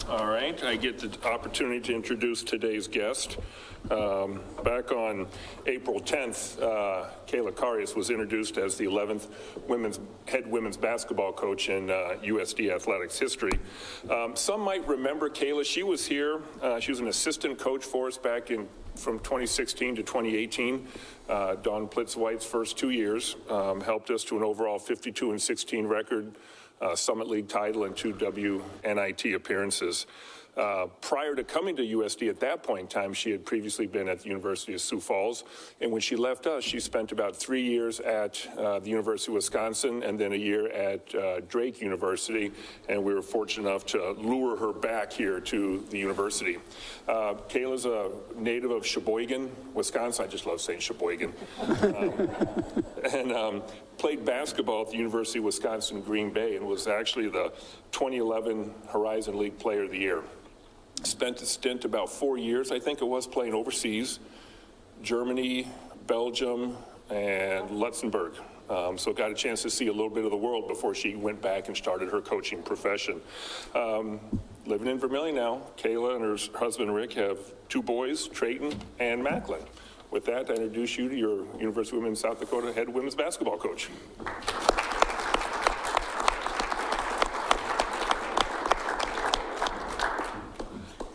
All right, I get the opportunity to introduce today's guest. Back on April 10th, Kayla Karius was introduced as the 11th head women's basketball coach in USD athletics history. Some might remember Kayla. She was here. She was an assistant coach for us back in from 2016 to 2018. Dawn Plitzwhite's first 2 years helped us to an overall 52-16 record, Summit League title, and 2 WNIT appearances. Prior to coming to USD at that point in time, she had previously been at the University of Sioux Falls. And when she left us, she spent about 3 years at the University of Wisconsin and then a year at Drake University. And we were fortunate enough to lure her back here to the university. Kayla's a native of Sheboygan, Wisconsin. I just love saying Sheboygan. And played basketball at the University of Wisconsin Green Bay and was actually the 2011 Horizon League Player of the Year. Spent a stint about 4 years, I think it was, playing overseas, Germany, Belgium, and Luxembourg. So got a chance to see a little bit of the world before she went back and started her coaching profession. Living in Vermillion now, Kayla and her husband Rick have 2 boys, Trayton and Macklin. With that, I introduce you to your University of Women South Dakota head women's basketball coach.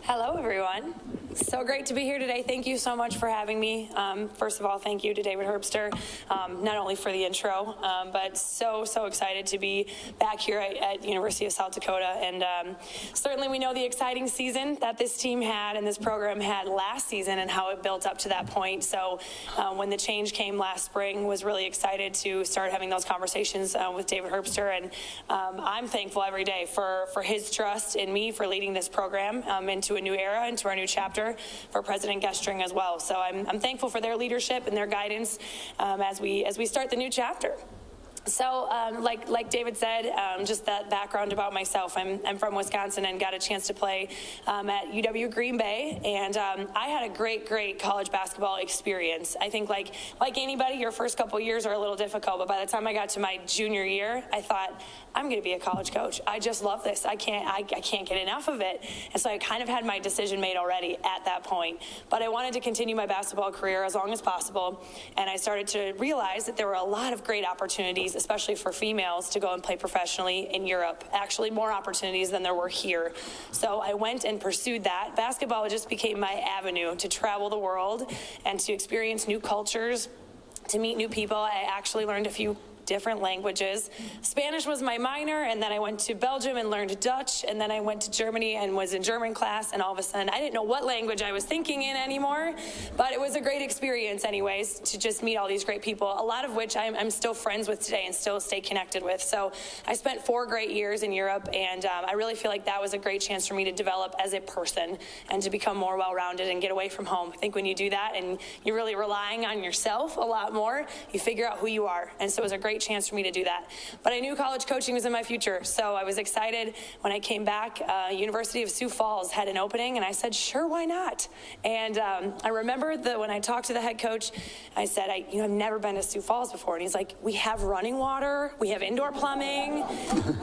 Hello, everyone. So great to be here today. Thank you so much for having me. First of all, thank you to David Herbster, not only for the intro, but so excited to be back here at the University of South Dakota. And certainly we know the exciting season that this team had and this program had last season and how it built up to that point. So when the change came last spring, was really excited to start having those conversations with David Herbster. And I'm thankful every day for his trust in me, for leading this program into a new era, into our new chapter, for President Gestring as well. So I'm thankful for their leadership and their guidance as we start the new chapter. So like David said, just that background about myself. I'm from Wisconsin and got a chance to play at UW Green Bay, and I had a great college basketball experience. I think like anybody, your first couple years are a little difficult, but by the time I got to my junior year, I thought, I'm going to be a college coach. I just love this. I can't get enough of it. And so I kind of had my decision made already at that point. But I wanted to continue my basketball career as long as possible, and I started to realize that there were a lot of great opportunities, especially for females, to go and play professionally in Europe. Actually, more opportunities than there were here. So I went and pursued that. Basketball just became my avenue to travel the world and to experience new cultures, to meet new people. I actually learned a few different languages. Spanish was my minor, and then I went to Belgium and learned Dutch, and then I went to Germany and was in German class, and all of a sudden I didn't know what language I was thinking in anymore, but it was a great experience anyways to just meet all these great people, a lot of which I'm still friends with today and still stay connected with. So I spent 4 great years in Europe, and I really feel like that was a great chance for me to develop as a person and to become more well-rounded and get away from home. I think when you do that and you're really relying on yourself a lot more, you figure out who you are, and so it was a great chance for me to do that. But I knew college coaching was in my future, so I was excited when I came back. University of Sioux Falls had an opening, and I said, sure, why not? And I remember when I talked to the head coach, I said, I've never been to Sioux Falls before, and he's like, we have running water, we have indoor plumbing,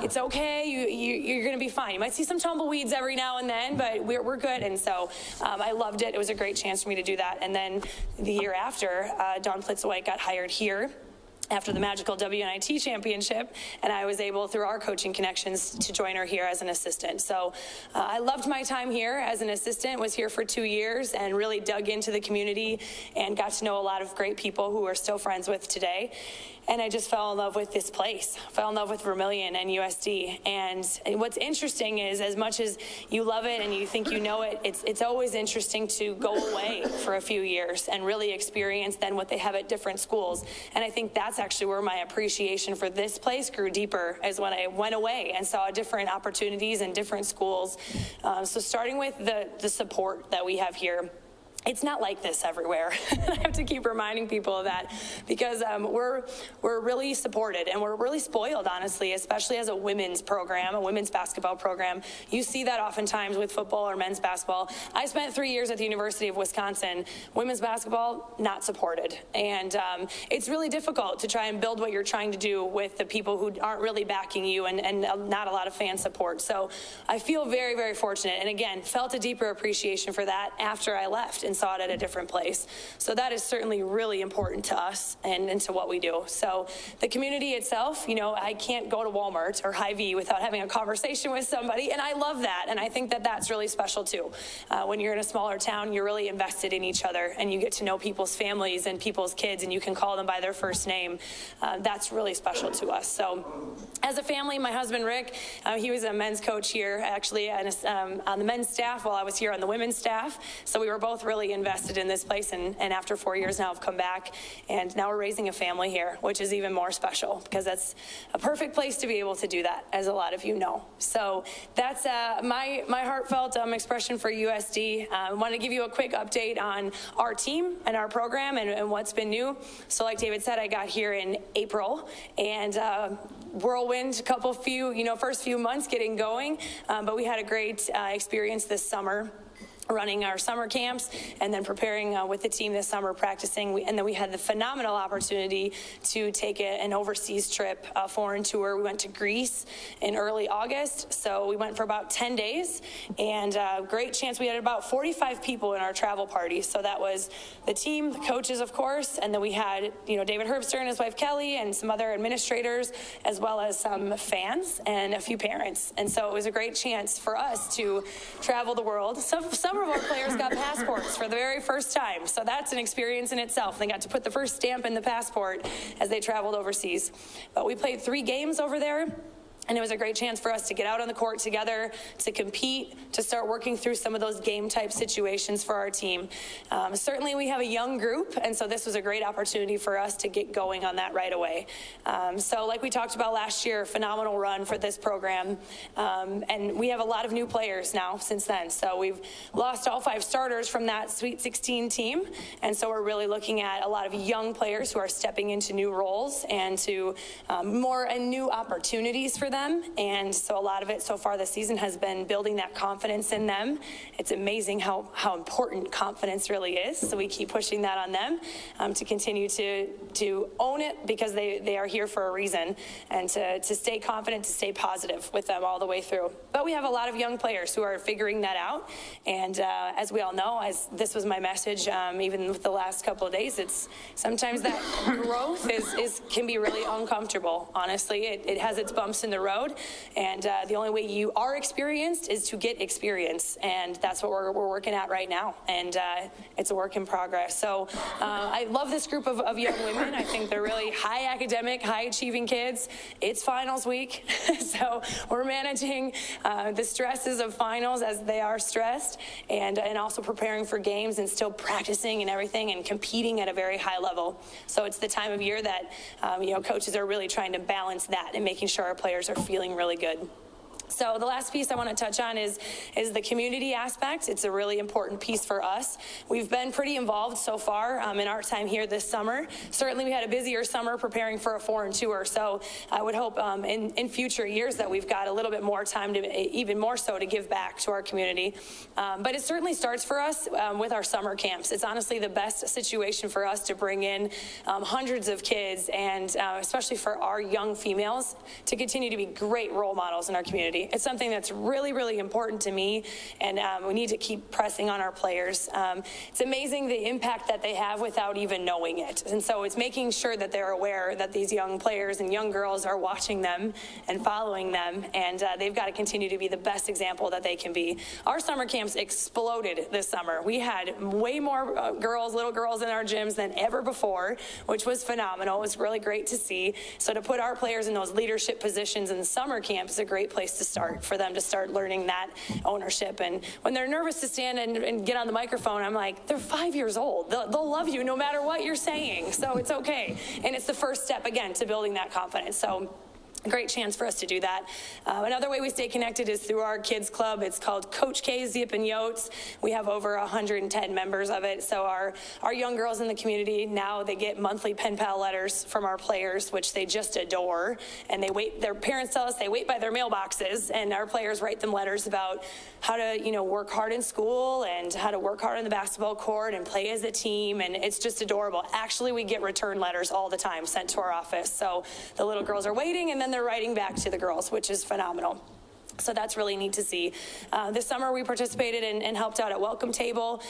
it's okay, you're going to be fine. You might see some tumbleweeds every now and then, but we're good. And so I loved it. It was a great chance for me to do that. And then the year after, Dawn Plitzwhite got hired here after the magical WNIT championship, and I was able, through our coaching connections, to join her here as an assistant. So I loved my time here as an assistant, was here for 2 years, and really dug into the community and got to know a lot of great people who we're still friends with today. And I just fell in love with this place, fell in love with Vermillion and USD. And what's interesting is, as much as you love it and you think you know it, it's always interesting to go away for a few years and really experience then what they have at different schools. And I think that's actually where my appreciation for this place grew deeper, is when I went away and saw different opportunities in different schools. So starting with the support that we have here. it's not like this everywhere. I have to keep reminding people of that because we're really supported and we're really spoiled, honestly, especially as a women's program, a women's basketball program. You see that oftentimes with football or men's basketball. I spent 3 years at the University of Wisconsin. Women's basketball, not supported. And it's really difficult to try and build what you're trying to do with the people who aren't really backing you and not a lot of fan support. So I feel very, very fortunate. And again, felt a deeper appreciation for that after I left and saw it at a different place. So that is certainly really important to us and to what we do. So the community itself, you know, I can't go to Walmart or Hy-Vee without having a conversation with somebody, and I love that, and I think that that's really special too. When you're in a smaller town, you're really invested in each other, and you get to know people's families and people's kids, and you can call them by their first name. That's really special to us. So as a family, my husband Rick, he was a men's coach here, actually, on the men's staff while I was here on the women's staff. So we were both really invested in this place, and after 4 years now I've come back, and now we're raising a family here, which is even more special because that's a perfect place to be able to do that, as a lot of you know. So that's my heartfelt expression for USD. I want to give you a quick update on our team and our program and what's been new. So like David said, I got here in April, and whirlwind, first few months getting going, but we had a great experience this summer, running our summer camps and then preparing with the team this summer, practicing. And then we had the phenomenal opportunity to take an overseas trip, a foreign tour. We went to Greece in early August. So we went for about 10 days, and great chance. We had about 45 people in our travel party. So that was the team, the coaches, of course. And then we had, David Herbster and his wife Kelly and some other administrators, as well as some fans and a few parents. And so it was a great chance for us to travel the world. Some of our players got passports for the very first time, so that's an experience in itself. They got to put the first stamp in the passport as they traveled overseas. But we played 3 games over there, and it was a great chance for us to get out on the court together, to compete, to start working through some of those game-type situations for our team. Certainly, we have a young group, and so this was a great opportunity for us to get going on that right away. So like we talked about last year, phenomenal run for this program, and we have a lot of new players now since then. So we've lost all 5 starters from that Sweet 16 team, and so we're really looking at a lot of young players who are stepping into new roles and to more and new opportunities for them. And so a lot of it so far this season has been building that confidence in them. It's amazing how important confidence really is. So we keep pushing that on them to continue to own it, because they are here for a reason, and to stay confident, to stay positive with them all the way through. But we have a lot of young players who are figuring that out. And as we all know, as this was my message, even with the last couple of days, it's sometimes that growth can be really uncomfortable. Honestly, it has its bumps in the road, and the only way you are experienced is to get experience, and that's what we're working at right now, and it's a work in progress. So I love this group of young women. I think they're really high academic, high achieving kids. It's finals week, so we're managing the stresses of finals as they are stressed, and also preparing for games and still practicing and everything and competing at a very high level. So it's the time of year that coaches are really trying to balance that and making sure our players are feeling really good. So the last piece I want to touch on is the community aspect. It's a really important piece for us. We've been pretty involved so far in our time here this summer. Certainly we had a busier summer preparing for a foreign tour, so I would hope in future years that we've got a little bit more time, to even more so, to give back to our community. But it certainly starts for us with our summer camps. It's honestly the best situation for us to bring in hundreds of kids, and especially for our young females, to continue to be great role models in our community. It's something that's really, really important to me, and we need to keep pressing on our players. It's amazing the impact that they have without even knowing it. And so it's making sure that they're aware that these young players and young girls are watching them and following them, and they've got to continue to be the best example that they can be. Our summer camps exploded this summer. We had way more little girls in our gyms than ever before, which was phenomenal. It was really great to see. So to put our players in those leadership positions in the summer camp is a great place to start, for them to start learning that ownership. And when they're nervous to stand and get on the microphone, I'm like, they're 5 years old. They'll love you no matter what you're saying. So it's okay. And it's the first step, again, to building that confidence. So a great chance for us to do that. Another way we stay connected is through our kids club. It's called Coach K's Zip and Yotes. We have over 110 members of it. So our young girls in the community, now they get monthly pen pal letters from our players, which they just adore. And they wait, their parents tell us they wait by their mailboxes, and our players write them letters about how to, work hard in school and how to work hard on the basketball court and play as a team. And it's just adorable. Actually, we get return letters all the time sent to our office. So the little girls are waiting, and then they're writing back to the girls, which is phenomenal. So that's really neat to see. This summer we participated and helped out at Welcome Table,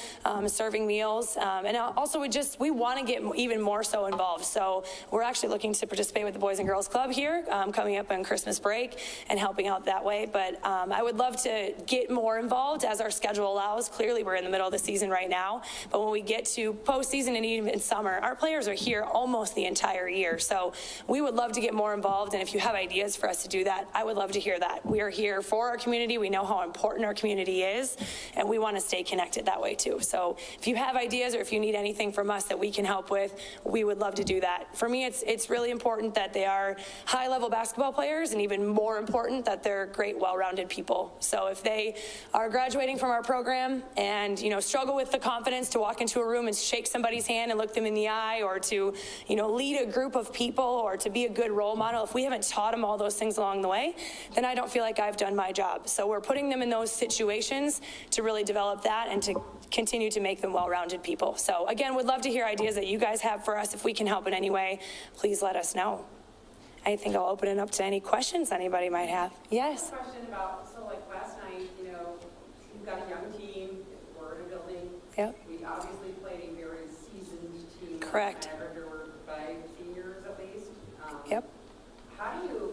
serving meals. And also we want to get even more so involved. So we're actually looking to participate with the Boys and Girls Club here coming up on Christmas break and helping out that way. But I would love to get more involved as our schedule allows. Clearly we're in the middle of the season right now. But when we get to postseason and even in summer, our players are here almost the entire year. So we would love to get more involved. And if you have ideas for us to do that, I would love to hear that. We are here for our community. We know how important our community is, and we want to stay connected that way too. So if you have ideas or if you need anything from us that we can help with, we would love to do that. For me, it's really important that they are high-level basketball players, and even more important that they're great, well-rounded people. So if they are graduating from our program and, struggle with the confidence to walk into a room and shake somebody's hand and look them in the eye, or to, lead a group of people, or to be a good role model, if we haven't taught them all those things along the way, then I don't feel like I've done my job. So we're putting them in those situations to really develop that and to continue to make them well-rounded people. So again, would love to hear ideas that you guys have for us. If we can help in any way, please let us know. I think I'll open it up to any questions anybody might have. Yes? Question about, so like last night, you've got a young team, we're in a building. Yep. We obviously played a very seasoned team. Correct. There were 5 seniors at least. Yep. How do you,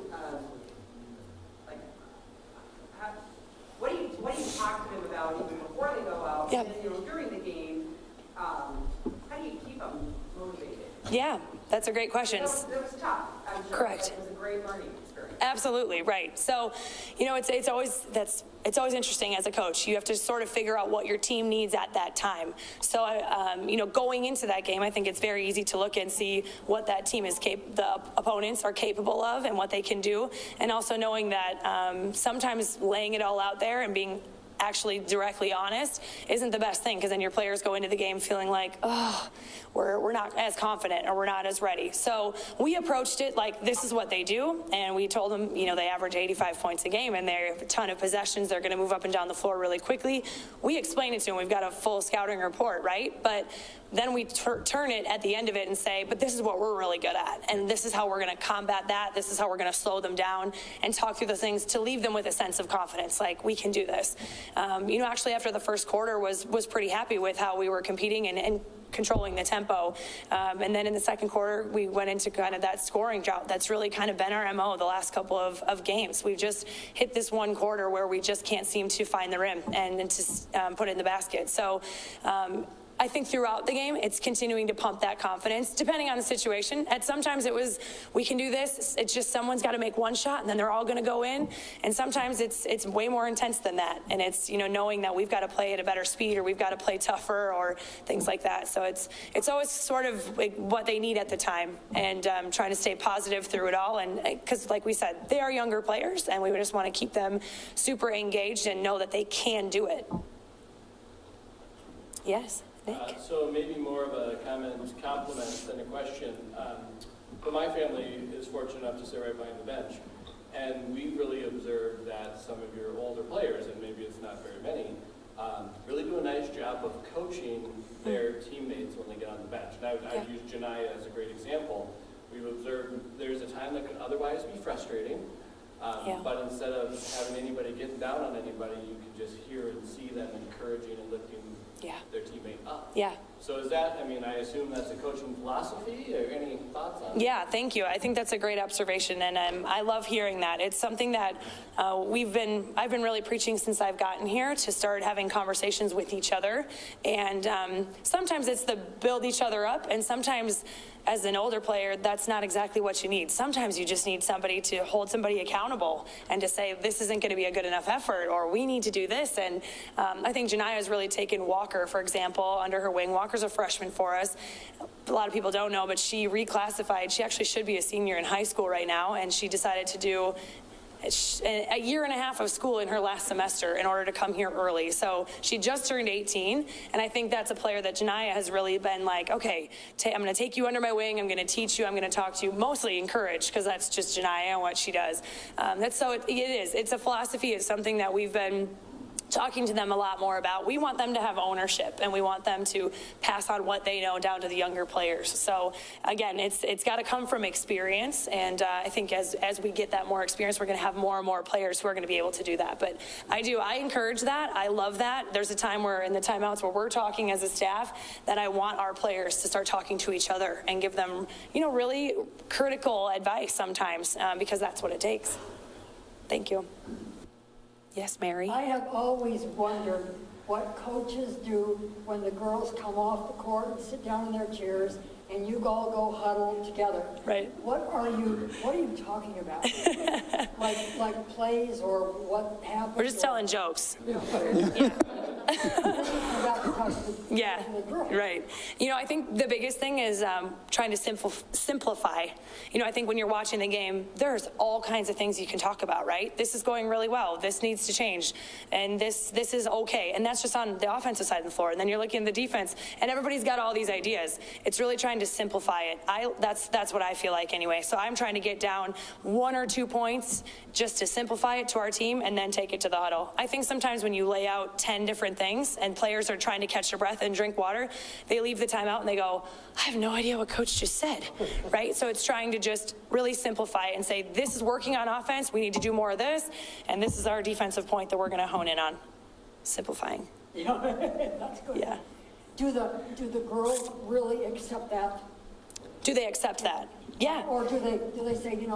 what do you talk to them about even before they go out? Yep. And then, during the game, how do you keep them motivated? Yeah, that's a great question. That was tough, I'm sure. Correct. It was a great learning experience. Absolutely, right. So, it's always interesting as a coach. You have to sort of figure out what your team needs at that time. So, going into that game, I think it's very easy to look and see what that team is the opponents are capable of and what they can do. And also knowing that sometimes laying it all out there and being actually directly honest isn't the best thing, because then your players go into the game feeling like, oh, we're not as confident or we're not as ready. So we approached it like this is what they do, and we told them, they average 85 points a game and they have a ton of possessions. They're going to move up and down the floor really quickly. We explain it to them. We've got a full scouting report, right? But then we turn it at the end of it and say, but this is what we're really good at, and this is how we're going to combat that. This is how we're going to slow them down and talk through the things to leave them with a sense of confidence, like we can do this. Actually after the first quarter was pretty happy with how we were competing and controlling the tempo. And then in the second quarter, we went into kind of that scoring drought. That's really kind of been our MO the last couple of games. We've just hit this one quarter where we just can't seem to find the rim and to put it in the basket. So I think throughout the game, it's continuing to pump that confidence, depending on the situation. Sometimes it was, we can do this. It's just someone's got to make one shot, and then they're all going to go in. And sometimes it's way more intense than that. And it's, knowing that we've got to play at a better speed, or we've got to play tougher, or things like that. So it's always sort of like what they need at the time, and trying to stay positive through it all. And because, like we said, they are younger players, and we just want to keep them super engaged and know that they can do it. Yes. So maybe more of a compliment than a question. But my family is fortunate enough to sit right behind the bench. And we really observed that some of your older players, and maybe it's not very many, really do a nice job of coaching their teammates when they get on the bench. And I've used Janiyah as a great example. We've observed there's a time that can otherwise be frustrating, but instead of having anybody getting down on anybody, you can just hear and see them encouraging and lifting their teammate up. Yeah. So is that, I assume that's a coaching philosophy, or any thoughts on it? Yeah, thank you. I think that's a great observation, and I love hearing that. It's something that I've been really preaching since I've gotten here, to start having conversations with each other. And sometimes it's the build each other up, and sometimes as an older player, that's not exactly what you need. Sometimes you just need somebody to hold somebody accountable and to say, this isn't going to be a good enough effort, or we need to do this. And I think Janiyah has really taken Walker, for example, under her wing. Walker's a freshman for us. a lot of people don't know, but she reclassified. She actually should be a senior in high school right now, and she decided to do a year and a half of school in her last semester in order to come here early. So she just turned 18, and I think that's a player that Janiyah has really been like, okay, I'm going to take you under my wing, I'm going to teach you, I'm going to talk to you, mostly encourage, because that's just Janiyah and what she does. It's a philosophy, it's something that we've been talking to them a lot more about. We want them to have ownership, and we want them to pass on what they know down to the younger players. So again, it's got to come from experience, and I think as we get that more experience, we're going to have more and more players who are going to be able to do that. But I encourage that. I love that. There's a time where in the timeouts where we're talking as a staff that I want our players to start talking to each other and give them, really critical advice sometimes, because that's what it takes. Thank you. Yes, Mary? I have always wondered what coaches do when the girls come off the court and sit down in their chairs and you all go huddle together. Right. What are you talking about? like plays or what happened? We're just telling jokes. Yeah, right. I think the biggest thing is trying to simplify. I think when you're watching the game, there's all kinds of things you can talk about, right? This is going really well. This needs to change. And this is okay. And that's just on the offensive side of the floor. And then you're looking at the defense, and everybody's got all these ideas. It's really trying to simplify it. That's what I feel like anyway. So I'm trying to get down 1 or 2 points just to simplify it to our team and then take it to the huddle. I think sometimes when you lay out 10 different things and players are trying to catch their breath and drink water, they leave the timeout and they go, I have no idea what coach just said, right? So it's trying to just really simplify it and say, this is working on offense, we need to do more of this, and this is our defensive point that we're going to hone in on. Simplifying. That's good. Yeah. Do the girls really accept that? Do they accept that? Yeah. Or do they say,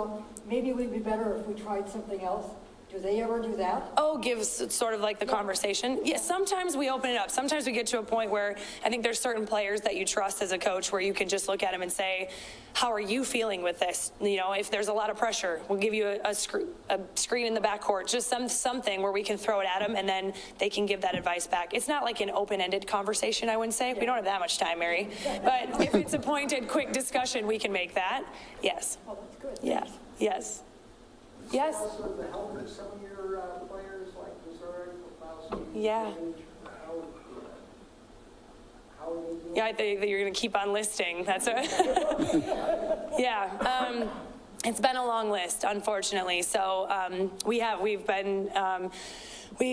maybe we'd be better if we tried something else? Do they ever do that? Oh, gives sort of like the conversation. Yeah, sometimes we open it up. Sometimes we get to a point where I think there's certain players that you trust as a coach where you can just look at them and say, how are you feeling with this? If there's a lot of pressure, we'll give you a screen in the backcourt, just something where we can throw it at them and then they can give that advice back. It's not like an open-ended conversation, I wouldn't say. We don't have that much time, Mary. But if it's a pointed, quick discussion, we can make that. Yes. Oh, that's good. Yeah. Yes. Yes. Also, the help of some of your players, like Missouri, Popowski, Yeah. how Yeah, I think that you're going to keep on listing. That's a yeah. It's been a long list, unfortunately. So we've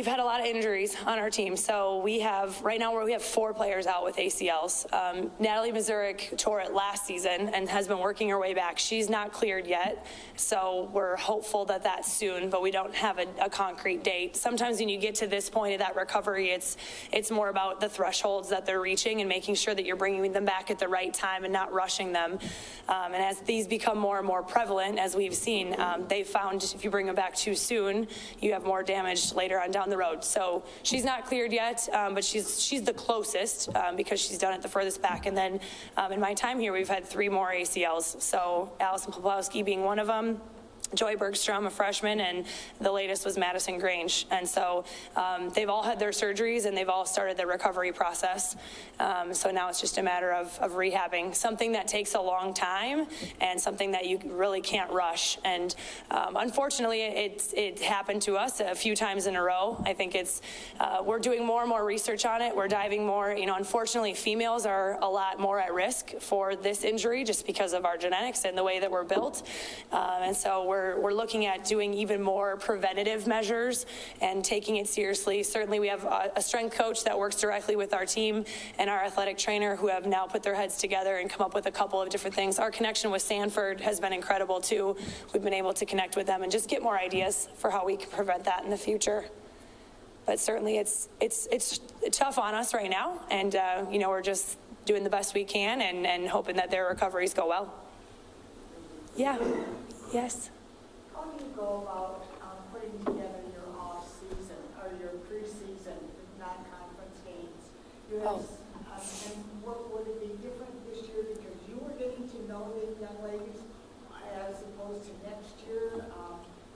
had a lot of injuries on our team. So we have right now we have 4 players out with ACLs. Natalie Mazurek tore it last season and has been working her way back. She's not cleared yet, so we're hopeful that that's soon, but we don't have a concrete date. Sometimes when you get to this point of that recovery, it's more about the thresholds that they're reaching and making sure that you're bringing them back at the right time and not rushing them. And as these become more and more prevalent, as we've seen, they've found if you bring them back too soon, you have more damage later on down the road. So she's not cleared yet, but she's the closest because she's done it the furthest back. And then in my time here, we've had 3 more ACLs. So Allison Popowski being one of them, Joy Bergstrom, a freshman, and the latest was Madison Grange. And so they've all had their surgeries and they've all started the recovery process. So now it's just a matter of rehabbing, something that takes a long time and something that you really can't rush. And unfortunately, it happened to us a few times in a row. I think we're doing more and more research on it. We're diving more. Unfortunately, females are a lot more at risk for this injury just because of our genetics and the way that we're built. And so we're looking at doing even more preventative measures and taking it seriously. Certainly we have a strength coach that works directly with our team and our athletic trainer who have now put their heads together and come up with a couple of different things. Our connection with Sanford has been incredible too. We've been able to connect with them and just get more ideas for how we can prevent that in the future. But certainly it's tough on us right now, and we're just doing the best we can and hoping that their recoveries go well. Yeah. Yes. How do you go about putting together your off-season or your preseason non-conference games? You have, and what would it be different this year because you were getting to know the young ladies as opposed to next year?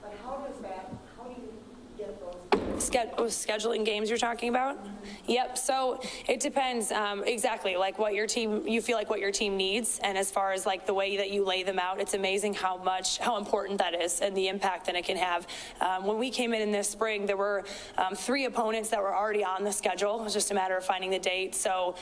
But how do you get those? Scheduling games you're talking about? Yep, so it depends exactly like what your team, you feel like what your team needs. And as far as like the way that you lay them out, it's amazing how important that is and the impact that it can have. When we came in this spring, there were 3 opponents that were already on the schedule. It was just a matter of finding the date. So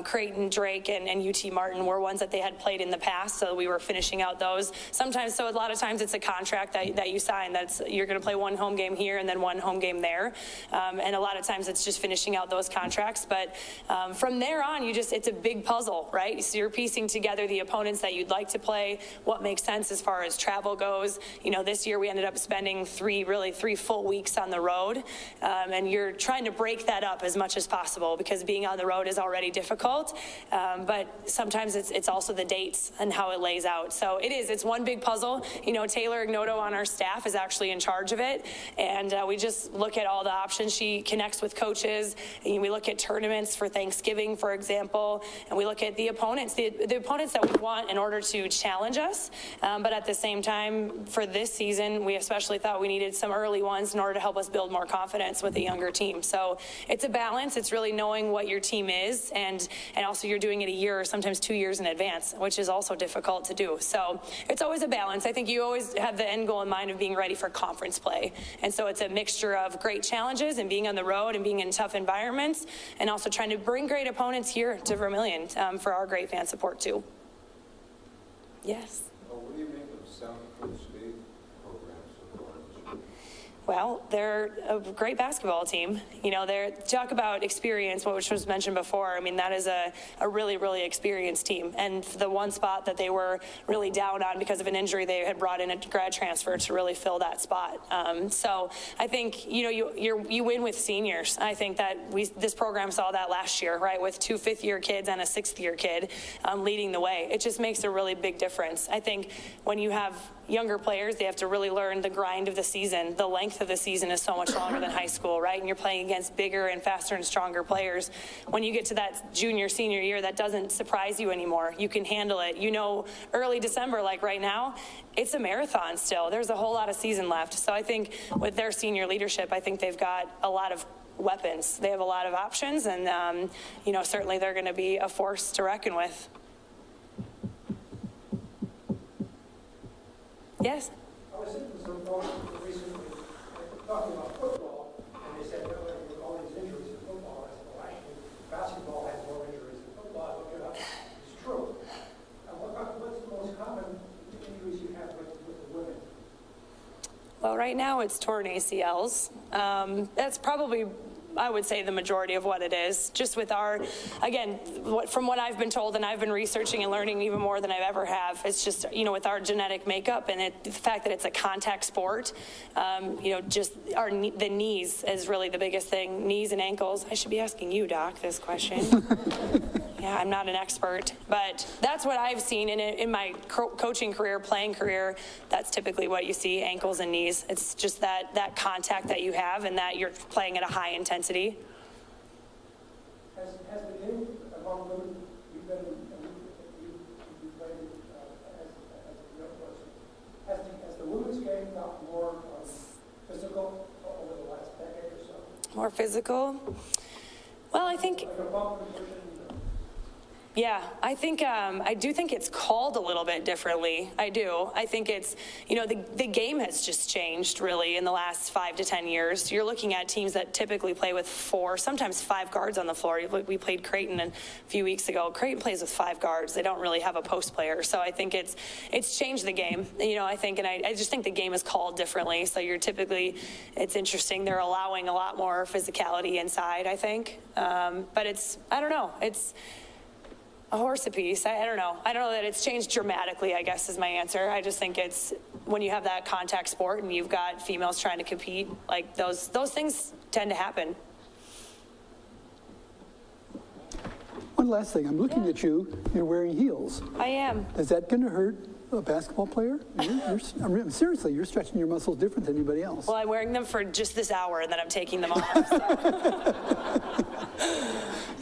Creighton, Drake, and UT Martin were ones that they had played in the past. So we were finishing out those. Sometimes, so a lot of times it's a contract that you sign that's you're going to play 1 home game here and then 1 home game there. And a lot of times it's just finishing out those contracts. But from there on, it's a big puzzle, right? So you're piecing together the opponents that you'd like to play, what makes sense as far as travel goes. This year we ended up spending 3 full weeks on the road. And you're trying to break that up as much as possible because being on the road is already difficult. But sometimes it's also the dates and how it lays out. So it's one big puzzle. Taylor Ignoto on our staff is actually in charge of it. And we just look at all the options. She connects with coaches. And we look at tournaments for Thanksgiving, for example. And we look at the opponents, the opponents that we want in order to challenge us. But at the same time, for this season, we especially thought we needed some early ones in order to help us build more confidence with a younger team. So it's a balance. It's really knowing what your team is. And also you're doing it a year or sometimes 2 years in advance, which is also difficult to do. So it's always a balance. I think you always have the end goal in mind of being ready for conference play. And so it's a mixture of great challenges and being on the road and being in tough environments and also trying to bring great opponents here to Vermillion for our great fan support too. Yes. What do you make of South Dakota State programs so far? Well, they're a great basketball team. They're talk about experience, which was mentioned before. I mean, that is a really, really experienced team. And the one spot that they were really down on because of an injury, they had brought in a grad transfer to really fill that spot. So I think, you win with seniors. I think that this program saw that last year, right, with 2 fifth-year kids and a 6th-year kid leading the way. It just makes a really big difference. I think when you have younger players, they have to really learn the grind of the season. The length of the season is so much longer than high school, right? And you're playing against bigger and faster and stronger players. When you get to that junior, senior year, that doesn't surprise you anymore. You can handle it. Early December, like right now, it's a marathon still. There's a whole lot of season left. So I think with their senior leadership, I think they've got a lot of weapons. They have a lot of options, and, certainly they're going to be a force to reckon with. Yes? I was listening to some folks recently talking about football, and they said, with all these injuries in football, I said, well, actually, basketball has more injuries than football. I looked it up. It's true. What's the most common injuries you have with the women? Well, right now it's torn ACLs. That's probably, I would say, the majority of what it is. Just with from what I've been told, and I've been researching and learning even more than I've ever have, it's just, with our genetic makeup and the fact that it's a contact sport, just the knees is really the biggest thing. Knees and ankles. I should be asking you, Doc, this question. Yeah, I'm not an expert, but that's what I've seen in my coaching career, playing career. That's typically what you see, ankles and knees. It's just that contact that you have and that you're playing at a high intensity. Has the game among women, you played has the women's game got more physical over the last decade or so? More physical? Well, I think... Like a bump position, Yeah, I think, I do think it's called a little bit differently. I do. I think it's, the game has just changed really in the last 5 to 10 years. You're looking at teams that typically play with 4, sometimes 5 guards on the floor. We played Creighton a few weeks ago. Creighton plays with 5 guards. They don't really have a post player. So I think it's changed the game, I think, and I just think the game is called differently. So it's interesting. They're allowing a lot more physicality inside, I think. But I don't know. It's a horse apiece. I don't know. I don't know that it's changed dramatically, I guess is my answer. I just think it's when you have that contact sport and you've got females trying to compete, like those things tend to happen. One last thing. I'm looking at you. You're wearing heels. I am. Is that going to hurt a basketball player? Seriously, you're stretching your muscles different than anybody else. Well, I'm wearing them for just this hour and then I'm taking them off. So.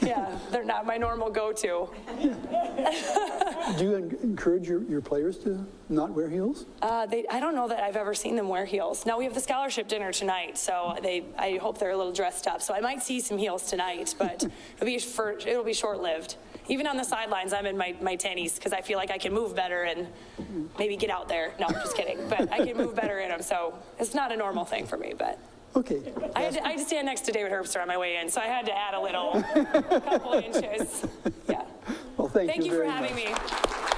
Yeah, they're not my normal intro go-to. Do you encourage your players to not wear heels? I don't know that I've ever seen them wear heels. Now, we have the scholarship dinner tonight, so I hope they're a little dressed up. So I might see some heels tonight, but it'll be short-lived. Even on the sidelines, I'm in my tennies because I feel like I can move better and maybe get out there. No, just kidding. But I can move better in them, so it's not a normal thing for me, but. Okay. I had to stand next to David Herbster on my way in, so I had to add a couple inches. Yeah. Well, thank you Thank you for very having much. me.